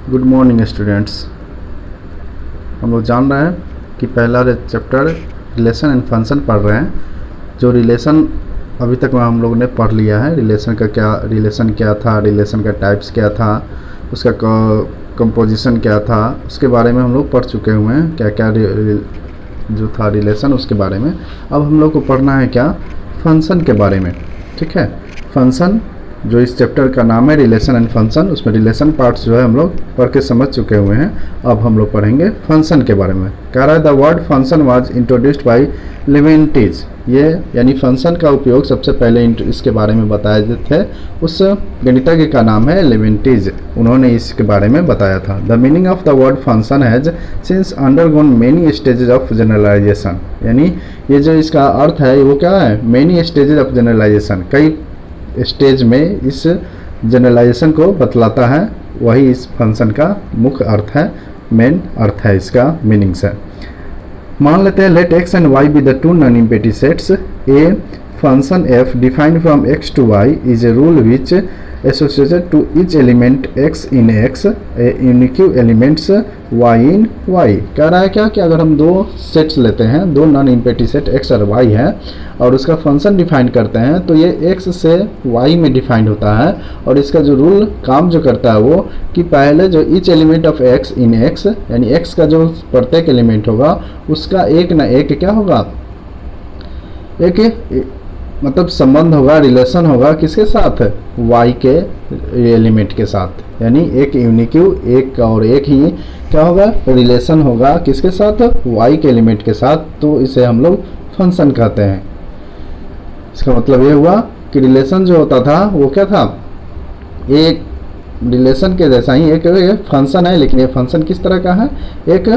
Good morning students. हम लोग जान रहे हैं कि पहला चैप्टर रिलेशन एंड फंक्शन पढ़ रहे हैं। जो रिलेशन अभी तक हम लोग ने पढ़ लिया है, रिलेशन क्या था, रिलेशन का टाइप्स क्या था, उसका कंपोजिशन क्या था, उसके बारे में हम लोग पढ़ चुके हुए हैं। क्या क्या जो था रिलेशन उसके बारे में। अब हम लोग को पढ़ना है क्या, फंक्शन के बारे में। ठीक है, फंक्शन जो इस चैप्टर का नाम है रिलेशन एंड फंक्शन, उसमें रिलेशन पार्ट्स जो है हम लोग पढ़ के समझ चुके हुए हैं। अब हम लोग पढ़ेंगे फंक्शन के बारे में। कह रहा है the word function was introduced by Leibniz. ये यानी फंक्शन का उपयोग सबसे पहले इसके बारे में बताए थे, उस गणितज्ञ का नाम है लेवेंटिज। उन्होंने इसके बारे में बताया था। The meaning of the word function has since undergone many stages of generalisation. यानी ये जो इसका अर्थ है वो क्या है, मेनी स्टेजेस ऑफ जनरलाइजेशन, कई स्टेज में इस जनरलाइजेशन को बतलाता है। वही इस फंक्शन का मुख्य अर्थ है, मेन अर्थ है, इसका मीनिंग्स है। मान लेते हैं let X and Y be the two non empty sets. A function F defined from X to Y is a rule which associated to each element x in x a unique elements y in y। कह रहा है क्या कि अगर हम दो sets लेते हैं, दो नॉन एम्प्टी सेट x और y है, और उसका फंक्शन डिफाइन करते हैं, तो ये x से y में डिफाइंड होता है। और इसका जो रूल काम जो करता है वो कि पहले जो each element of x in x, यानी x का जो प्रत्येक एलिमेंट होगा उसका एक ना एक क्या होगा, एक मतलब संबंध होगा, रिलेशन होगा किसके साथ, y के एलिमेंट के साथ। यानी एक यूनिक एक और एक ही क्या होगा, रिलेशन होगा किसके साथ, y के एलिमेंट के साथ। तो इसे हम लोग फंक्शन कहते हैं। इसका मतलब ये हुआ कि रिलेशन जो होता था वो क्या था, एक रिलेशन के जैसा ही एक फंक्शन है। लेकिन ये फंक्शन किस तरह का है, एक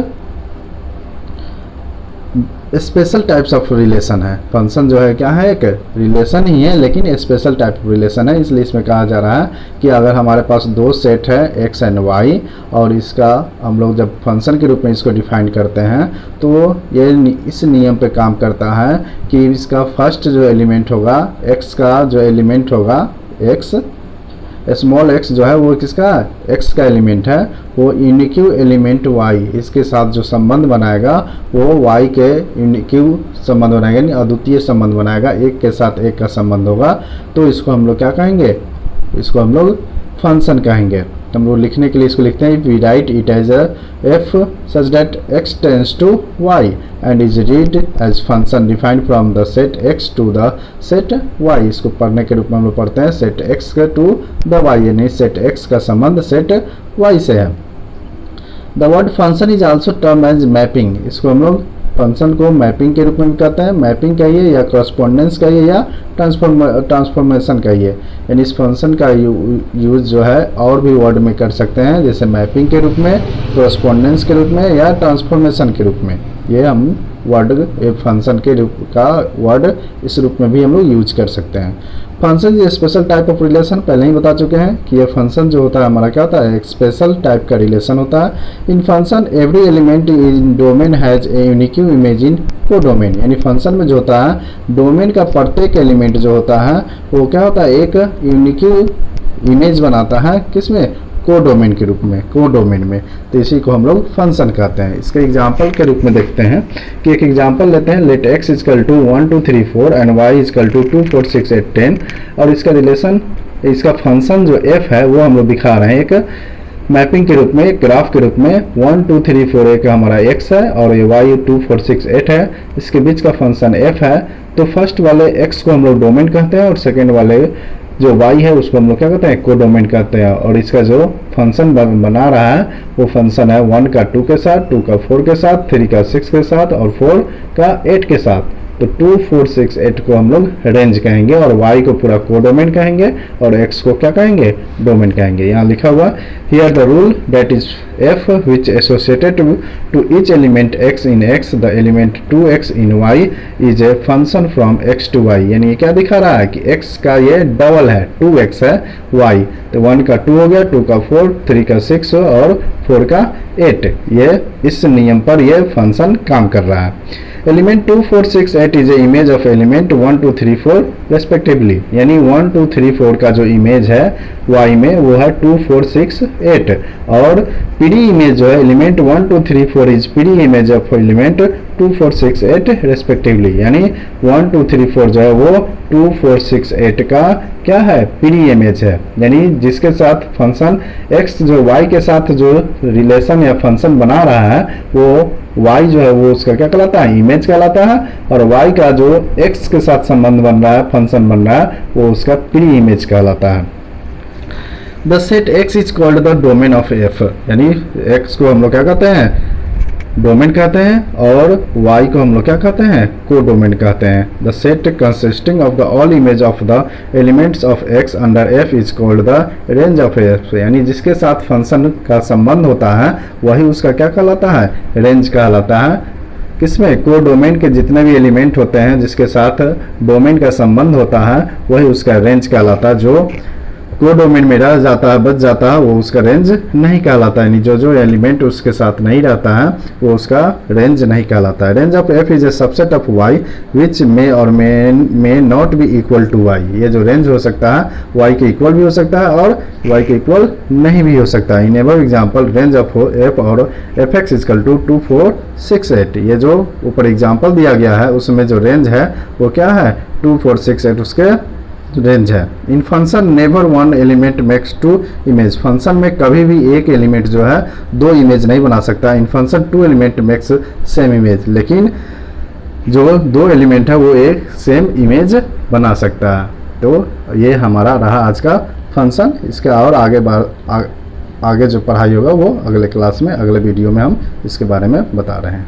स्पेशल टाइप्स ऑफ रिलेशन है। फंक्शन जो है क्या है, एक रिलेशन ही है लेकिन स्पेशल टाइप ऑफ रिलेशन है। इसलिए इसमें कहा जा रहा है कि अगर हमारे पास दो सेट है एक्स एंड वाई, और इसका हम लोग जब फंक्शन के रूप में इसको डिफाइन करते हैं तो ये इस नियम पे काम करता है कि इसका फर्स्ट जो एलिमेंट होगा, एक्स का जो एलिमेंट होगा, एक्स स्मॉल एक्स जो है वो किसका, एक्स का एलिमेंट है, वो यूनिक्यू एलिमेंट वाई, इसके साथ जो संबंध बनाएगा वो वाई के यूनिक्यू संबंध बनाएगा, यानी अद्वितीय संबंध बनाएगा, एक के साथ एक का संबंध होगा। तो इसको हम लोग क्या कहेंगे, इसको हम लोग फंक्शन कहेंगे। हम लोग लिखने के लिए इसको लिखते हैं we write it as F such that X tends to Y and is read as function defined from the set X to the set Y. इसको पढ़ने के रूप में हम लोग पढ़ते हैं set X to the Y, यानी सेट एक्स का संबंध सेट वाई से है। The word function is also term as mapping. इसको हम लोग फंक्शन को मैपिंग के रूप में भी कहते हैं। मैपिंग कहिए या करस्पॉन्डेंस कहिए या ट्रांसफॉर्मेशन कहिए। यानी इस फंक्शन का यूज जो है और भी वर्ड में कर सकते हैं, जैसे मैपिंग के रूप में, करस्पॉन्डेंस के रूप में या ट्रांसफॉर्मेशन के रूप में। ये हम वर्ड फंक्शन के रूप का वर्ड इस रूप में भी हम लोग यूज कर सकते हैं। फंक्शन ये स्पेशल टाइप ऑफ रिलेशन, पहले ही बता चुके हैं कि ये फंक्शन जो होता है हमारा क्या होता है, एक स्पेशल टाइप का रिलेशन होता है। In function every element in domain has a unique image in codomain. यानी फंक्शन में जो होता है डोमेन का प्रत्येक एलिमेंट जो होता है वो क्या होता है, एक यूनिक इमेज बनाता है, किसमें, को डोमेन के रूप में, को डोमेन में। तो इसी को हम लोग फंक्शन कहते हैं। इसके एग्जांपल के रूप में देखते हैं कि एक एग्जांपल लेते हैं let X is equal to 1 2 3 4 and Y is equal to 2 4 6 8 10। और इसका रिलेशन, इसका फंक्शन जो एफ है वो हम लोग दिखा रहे हैं एक मैपिंग के रूप में, एक ग्राफ के रूप में। 1 2 3 4 एक हमारा एक्स है और ये वाई 2 4 6 8 है, इसके बीच का फंक्शन एफ है। तो फर्स्ट वाले एक्स को हम लोग डोमेन कहते हैं और सेकेंड वाले जो y है उसको हम लोग क्या कहते हैं, को डोमेन कहते हैं। और इसका जो फंक्शन बना रहा है वो फंक्शन है 1 का 2 के साथ, 2 का 4 के साथ, 3 का 6 के साथ और 4 का 8 के साथ। तो 2 4 6 8 को हम लोग रेंज कहेंगे और y को पूरा को डोमेन कहेंगे और x को क्या कहेंगे, डोमेन कहेंगे। यहाँ लिखा हुआ here the rule that is f which associated to each element x in x the element 2x in y is a function from x to y। यानी ये क्या दिखा रहा है कि x का ये डबल है, 2x है y, तो 1 का 2 हो गया, 2 का 4, 3 का 6 और 4 का 8। ये इस नियम पर ये फंक्शन काम कर रहा है। Element 2 4 6 8 is a image of element 1 2 3 4 respectively, यानी 1 2 3 4 का जो इमेज है y में वो है 2 4 6 8, और पीडी इमेज जो है element 1 2 3 4 is PD image of element 2 4 6 8 respectively, यानी 1 2 3 4 जो है वो 2 4 6 8 का क्या है, पीडी इमेज है। यानी जिसके साथ फंक्शन x जो y के साथ जो रिलेशन या फंक्शन बना रहा है वो y जो है वो उसका क्या कहलाता है, इमेज कहलाता है, और y का जो x के साथ संबंध बन रहा है, फंक्शन बन रहा है, वो उसका पीडी इमेज कहलाता है। The set x is called the domain of f, यानी x को हम लोग क्या कहते हैं, डोमेन कहते हैं, और y को हम लोग क्या कहते हैं, को डोमेन कहते हैं। The set consisting of the all image of the elements of x under f is called the range of f, यानी जिसके साथ फंक्शन का संबंध होता है वही उसका क्या कहलाता है, रेंज कहलाता है। किसमें, को डोमेन के जितने भी एलिमेंट होते हैं जिसके साथ डोमेन का संबंध होता है वही उसका रेंज कहलाता है। जो को डोमेन में रह जाता है, बच जाता है, वो उसका रेंज नहीं कहलाता है, यानी जो जो एलिमेंट उसके साथ नहीं रहता है वो उसका रेंज नहीं कहलाता है। Range of f is a subset of y which may or may not be equal to y, ये जो रेंज हो सकता है y के इक्वल भी हो सकता है और y के इक्वल नहीं भी हो सकता है। In ever example range of f और fx इजकल टू 2 4 6 8, ये जो ऊपर एग्जाम्पल दिया गया है उसमें जो रेंज है वो क्या है, 2 4 6 8 उसके रेंज है। In function never one element makes two image, function में कभी भी एक एलिमेंट जो है दो इमेज नहीं बना सकता। In function 2 element makes same image, लेकिन जो दो एलिमेंट है वो एक सेम इमेज बना सकता है। तो ये हमारा रहा आज का फंक्शन। इसका और आगे जो पढ़ाई होगा वो अगले क्लास में, अगले वीडियो में हम इसके बारे में बता रहे हैं।